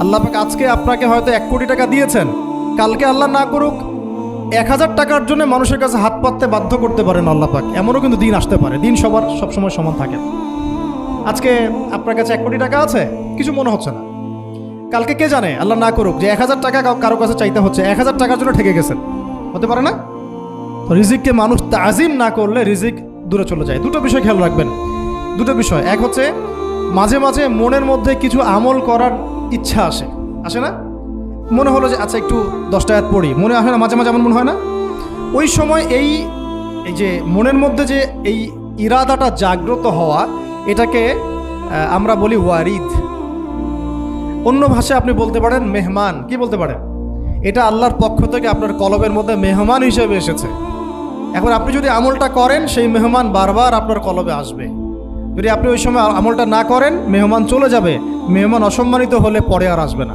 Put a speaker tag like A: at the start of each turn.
A: আল্লাহ পাক আজকে আপনাকে হয়তো 1 কোটি টাকা দিয়েছেন, কালকে আল্লাহ না করুক 1000 টাকার জন্য মানুষের কাছে হাত পাততে বাধ্য করতে পারেন আল্লাহ পাক। এমনও কিন্তু দিন আসতে পারে, দিন সবার সবসময় সমান থাকে। আজকে আপনার কাছে 1 কোটি টাকা আছে, কিছু মনে হচ্ছে না। কালকে কে জানে, আল্লাহ না করুক, যে 1000 টাকা কারো কাছে চাইতে হচ্ছে, 1000 টাকার জন্য ঠেকে গেছেন, হতে পারে না? তো রিজিককে মানুষ তাজিম না করলে রিজিক দূরে চলে যায়। দুটো বিষয় খেয়াল রাখবেন, দুটো বিষয়। এক হচ্ছে মাঝে মাঝে মনের মধ্যে কিছু আমল করার ইচ্ছা আসে না? মনে হলো যে আচ্ছা একটু 10টা আয়াত পড়ি, মনে আসে না মাঝে মাঝে? এমন মনে হয় না? ওই সময় এই যে মনের মধ্যে যে এই ইরাদাটা জাগ্রত হওয়া, এটাকে আমরা বলি ওয়ারিদ। অন্য ভাষায় আপনি বলতে পারেন মেহমান। কি বলতে পারেন? এটা আল্লাহর পক্ষ থেকে আপনার কলবের মধ্যে মেহমান হিসেবে এসেছে। এখন আপনি যদি আমলটা করেন, সেই মেহমান বারবার আপনার কলবে আসবে। যদি আপনি ওই সময় আমলটা না করেন, মেহমান চলে যাবে। মেহমান অসম্মানিত হলে পরে আর আসবে না।